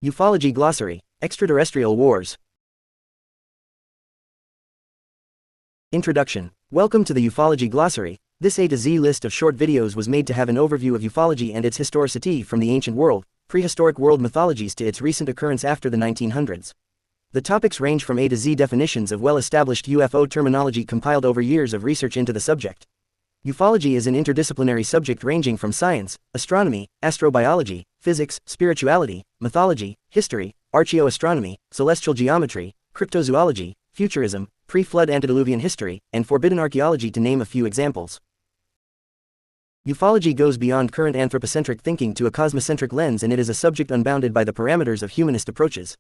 Ufology Glossary, Extraterrestrial Wars. Introduction. Welcome to the Ufology Glossary. This A to Z list of short videos was made to have an overview of ufology and its historicity from the ancient world, prehistoric world mythologies to its recent occurrence after the 1900s. The topics range from A to Z definitions of well-established UFO terminology compiled over years of research into the subject. Ufology is an interdisciplinary subject ranging from science, astronomy, astrobiology, physics, spirituality, mythology, history, archaeoastronomy, celestial geometry, cryptozoology, futurism, pre-flood antediluvian history, and forbidden archaeology to name a few examples. Ufology goes beyond current anthropocentric thinking to a cosmocentric lens, and it is a subject unbounded by the parameters of humanist approaches.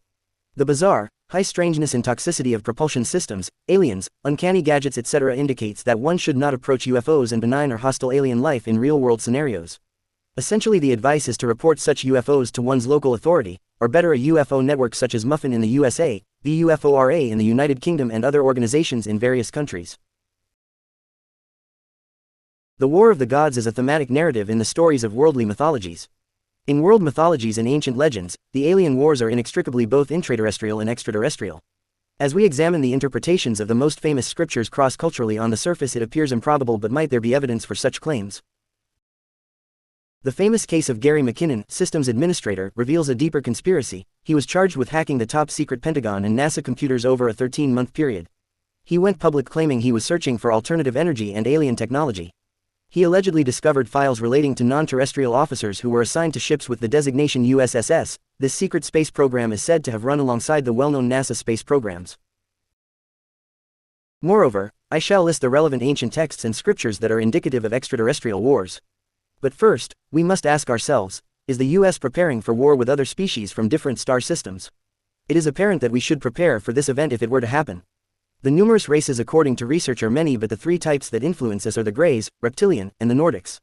The bizarre, high strangeness and toxicity of propulsion systems, aliens, uncanny gadgets etc. indicates that one should not approach UFOs and benign or hostile alien life in real-world scenarios. Essentially, the advice is to report such UFOs to one's local authority, or better a UFO network such as Muffin in the USA, BUFORA in the United Kingdom and other organizations in various countries. The War of the Gods is a thematic narrative in the stories of worldly mythologies. In world mythologies and ancient legends, the alien wars are inextricably both intraterrestrial and extraterrestrial. As we examine the interpretations of the most famous scriptures cross-culturally, on the surface it appears improbable, but might there be evidence for such claims? The famous case of Gary McKinnon, systems administrator, reveals a deeper conspiracy. He was charged with hacking the top-secret Pentagon and NASA computers over a 13-month period. He went public claiming he was searching for alternative energy and alien technology. He allegedly discovered files relating to non-terrestrial officers who were assigned to ships with the designation USSS. This secret space program is said to have run alongside the well-known NASA space programs. Moreover, I shall list the relevant ancient texts and scriptures that are indicative of extraterrestrial wars. But first, we must ask ourselves, is the US preparing for war with other species from different star systems? It is apparent that we should prepare for this event if it were to happen. The numerous races according to research are many, but the three types that influence us are the Greys, Reptilian, and the Nordics.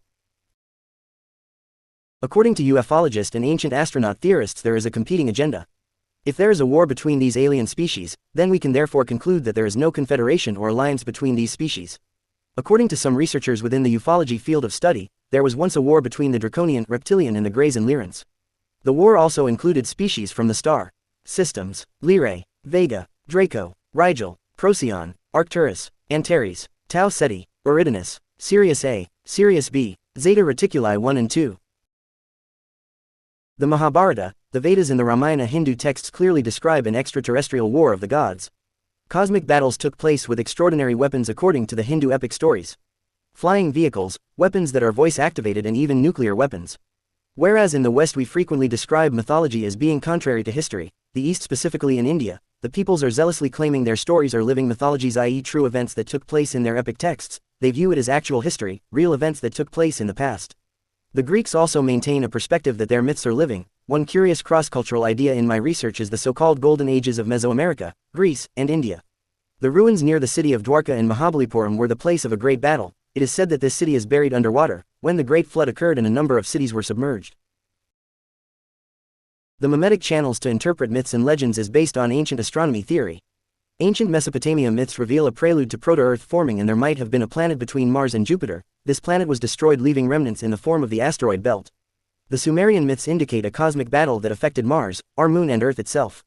According to ufologists and ancient astronaut theorists, there is a competing agenda. If there is a war between these alien species, then we can therefore conclude that there is no confederation or alliance between these species. According to some researchers within the ufology field of study, there was once a war between the Draconian, Reptilian and the Greys and Lyrans. The war also included species from the star systems: Lyrae, Vega, Draco, Rigel, Procyon, Arcturus, Antares, Tau Ceti, Eridanus, Sirius A, Sirius B, Zeta Reticuli 1 and 2. The Mahabharata, the Vedas and the Ramayana Hindu texts clearly describe an extraterrestrial war of the gods. Cosmic battles took place with extraordinary weapons according to the Hindu epic stories. Flying vehicles, weapons that are voice-activated, and even nuclear weapons. Whereas in the West we frequently describe mythology as being contrary to history, the East, specifically in India, the peoples are zealously claiming their stories are living mythologies, i.e. true events that took place in their epic texts. They view it as actual history, real events that took place in the past. The Greeks also maintain a perspective that their myths are living. One curious cross-cultural idea in my research is the so-called Golden Ages of Mesoamerica, Greece, and India. The ruins near the city of Dwarka and Mahabalipuram were the place of a great battle. It is said that this city is buried underwater, when the Great Flood occurred and a number of cities were submerged. The mimetic channels to interpret myths and legends is based on ancient astronomy theory. Ancient Mesopotamia myths reveal a prelude to proto-Earth forming, and there might have been a planet between Mars and Jupiter. This planet was destroyed, leaving remnants in the form of the asteroid belt. The Sumerian myths indicate a cosmic battle that affected Mars, our moon and Earth itself.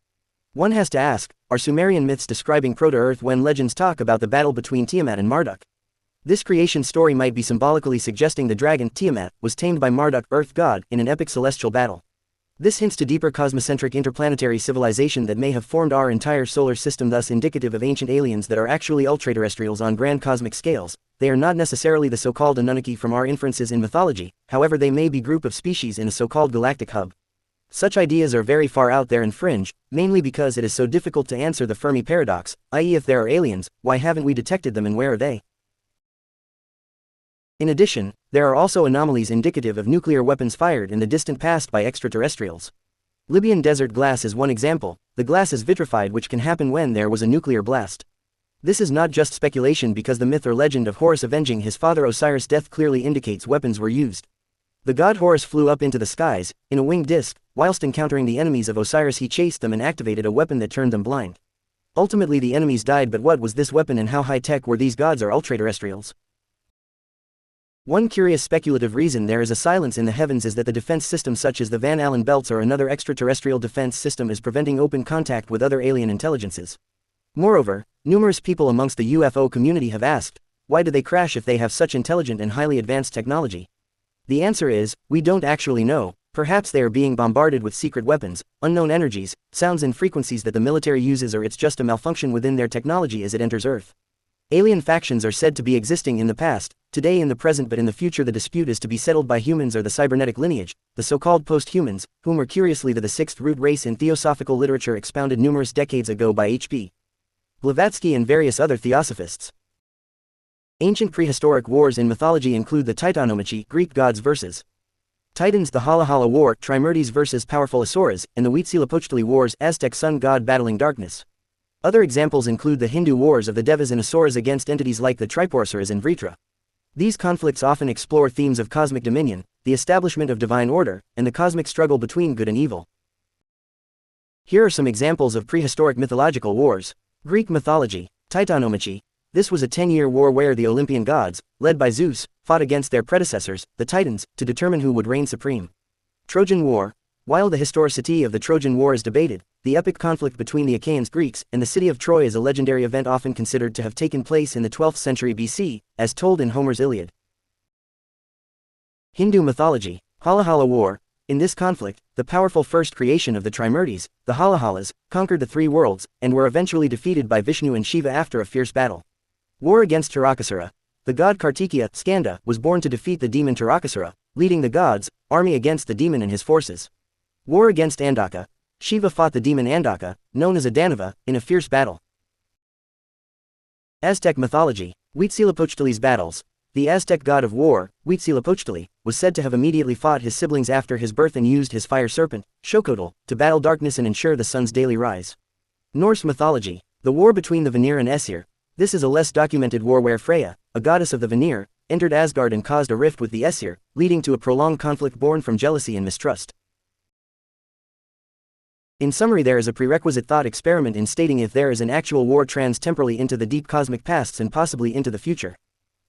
One has to ask, are Sumerian myths describing proto-Earth when legends talk about the battle between Tiamat and Marduk? This creation story might be symbolically suggesting the dragon, Tiamat, was tamed by Marduk, Earth god, in an epic celestial battle. This hints to deeper cosmocentric interplanetary civilization that may have formed our entire solar system, thus indicative of ancient aliens that are actually ultraterrestrials on grand cosmic scales. They are not necessarily the so-called Anunnaki from our inferences in mythology, however they may be group of species in a so-called galactic hub. Such ideas are very far out there and fringe, mainly because it is so difficult to answer the Fermi paradox, i.e. if there are aliens, why haven't we detected them and where are they? In addition, there are also anomalies indicative of nuclear weapons fired in the distant past by extraterrestrials. Libyan desert glass is one example. The glass is vitrified, which can happen when there was a nuclear blast. This is not just speculation, because the myth or legend of Horus avenging his father Osiris' death clearly indicates weapons were used. The god Horus flew up into the skies, in a winged disc. Whilst encountering the enemies of Osiris, he chased them and activated a weapon that turned them blind. Ultimately the enemies died, but what was this weapon and how high-tech were these gods or ultraterrestrials? One curious speculative reason there is a silence in the heavens is that the defense system such as the Van Allen belts or another extraterrestrial defense system is preventing open contact with other alien intelligences. Moreover, numerous people amongst the UFO community have asked, why do they crash if they have such intelligent and highly advanced technology? The answer is, we don't actually know. Perhaps they are being bombarded with secret weapons, unknown energies, sounds and frequencies that the military uses, or it's just a malfunction within their technology as it enters Earth. Alien factions are said to be existing in the past, today in the present, but in the future the dispute is to be settled by humans or the cybernetic lineage, the so-called post-humans, whom were curiously the sixth root race in theosophical literature expounded numerous decades ago by H.P. Blavatsky and various other theosophists. Ancient prehistoric wars in mythology include the Titanomachy, Greek gods versus Titans, the Halahala War, Trimerdes versus powerful Asuras, and the Huitzilopochtli Wars, Aztec sun god battling darkness. Other examples include the Hindu wars of the Devas and Asuras against entities like the Tripurusuras and Vritra. These conflicts often explore themes of cosmic dominion, the establishment of divine order, and the cosmic struggle between good and evil. Here are some examples of prehistoric mythological wars. Greek mythology, Titanomachy. This was a 10-year war where the Olympian gods, led by Zeus, fought against their predecessors, the Titans, to determine who would reign supreme. Trojan War. While the historicity of the Trojan War is debated, the epic conflict between the Achaeans, Greeks, and the city of Troy is a legendary event often considered to have taken place in the 12th century BC, as told in Homer's Iliad. Hindu mythology, Halahala War. In this conflict, the powerful first creation of the Trimerdes, the Halahalas, conquered the three worlds, and were eventually defeated by Vishnu and Shiva after a fierce battle. War against Tarakasura. The god Kartikeya, Skanda, was born to defeat the demon Tarakasura, leading the gods' army against the demon and his forces. War against Andaka. Shiva fought the demon Andaka, known as Adanava, in a fierce battle. Aztec mythology, Huitzilopochtli's battles. The Aztec god of war, Huitzilopochtli, was said to have immediately fought his siblings after his birth and used his fire serpent, Xocotl, to battle darkness and ensure the sun's daily rise. Norse mythology, the war between the Vanir and Aesir. This is a less documented war where Freya, a goddess of the Vanir, entered Asgard and caused a rift with the Aesir, leading to a prolonged conflict born from jealousy and mistrust. In summary, there is a prerequisite thought experiment in stating if there is an actual war trans-temporally into the deep cosmic pasts and possibly into the future.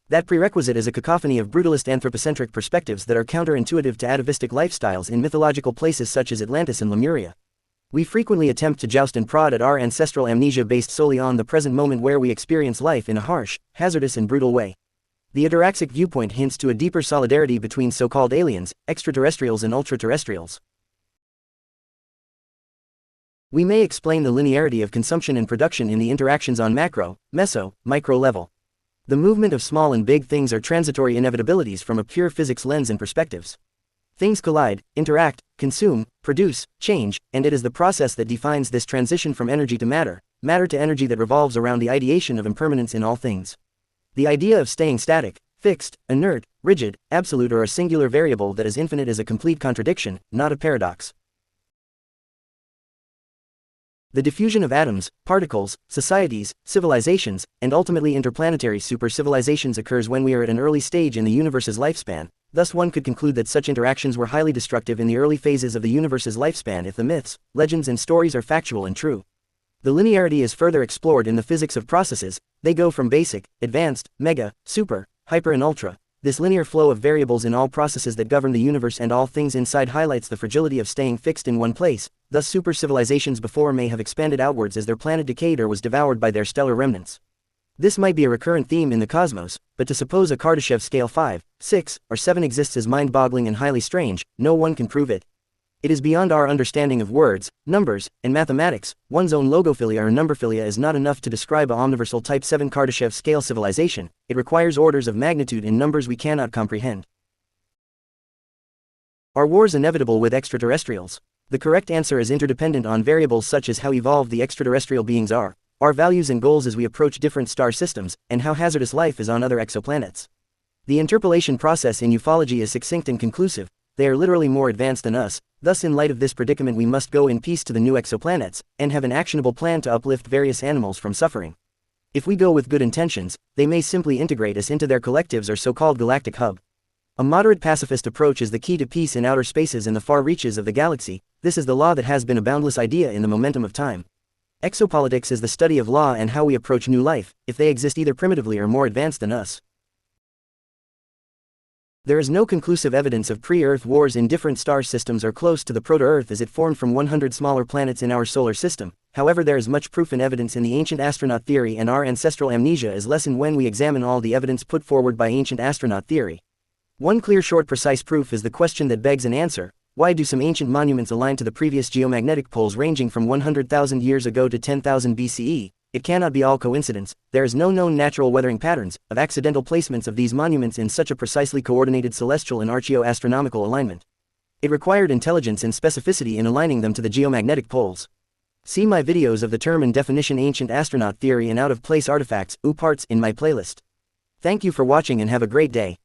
That prerequisite is a cacophony of brutalist anthropocentric perspectives that are counterintuitive to atavistic lifestyles in mythological places such as Atlantis and Lemuria. We frequently attempt to joust and prod at our ancestral amnesia based solely on the present moment where we experience life in a harsh, hazardous and brutal way. The ataraxic viewpoint hints to a deeper solidarity between so-called aliens, extraterrestrials and ultraterrestrials. We may explain the linearity of consumption and production in the interactions on macro, meso, micro level. The movement of small and big things are transitory inevitabilities from a pure physics lens and perspectives. Things collide, interact, consume, produce, change, and it is the process that defines this transition from energy to matter, matter to energy that revolves around the ideation of impermanence in all things. The idea of staying static, fixed, inert, rigid, absolute or a singular variable that is infinite is a complete contradiction, not a paradox. The diffusion of atoms, particles, societies, civilizations, and ultimately interplanetary super-civilizations occurs when we are at an early stage in the universe's lifespan. Thus one could conclude that such interactions were highly destructive in the early phases of the universe's lifespan if the myths, legends and stories are factual and true. The linearity is further explored in the physics of processes. They go from basic, advanced, mega, super, hyper and ultra. This linear flow of variables in all processes that govern the universe and all things inside highlights the fragility of staying fixed in one place. Thus super civilizations before may have expanded outwards as their planet decayed or was devoured by their stellar remnants. This might be a recurrent theme in the cosmos, but to suppose a Kardashev scale 5, 6, or 7 exists is mind-boggling and highly strange. No one can prove it. It is beyond our understanding of words, numbers, and mathematics. One's own logophilia or numberphilia is not enough to describe a omniversal type 7 Kardashev scale civilization. It requires orders of magnitude in numbers we cannot comprehend. Are wars inevitable with extraterrestrials? The correct answer is interdependent on variables such as how evolved the extraterrestrial beings are, our values and goals as we approach different star systems, and how hazardous life is on other exoplanets. The interpolation process in ufology is succinct and conclusive. They are literally more advanced than us. Thus, in light of this predicament, we must go in peace to the new exoplanets, and have an actionable plan to uplift various animals from suffering. If we go with good intentions, they may simply integrate us into their collectives or so-called galactic hub. A moderate pacifist approach is the key to peace in outer spaces and the far reaches of the galaxy. This is the law that has been a boundless idea in the momentum of time. Exopolitics is the study of law and how we approach new life, if they exist either primitively or more advanced than us. There is no conclusive evidence of pre-Earth wars in different star systems or close to the proto-Earth as it formed from 100 smaller planets in our solar system. However, there is much proof and evidence in the ancient astronaut theory, and our ancestral amnesia is lessened when we examine all the evidence put forward by ancient astronaut theory. One clear, short, precise proof is the question that begs an answer: why do some ancient monuments align to the previous geomagnetic poles ranging from 100,000 years ago to 10,000 BCE? It cannot be all coincidence. There is no known natural weathering patterns of accidental placements of these monuments in such a precisely coordinated celestial and archaeoastronomical alignment. It required intelligence and specificity in aligning them to the geomagnetic poles. See my videos of the term and definition ancient astronaut theory and out-of-place artifacts, parts, in my playlist. Thank you for watching and have a great day.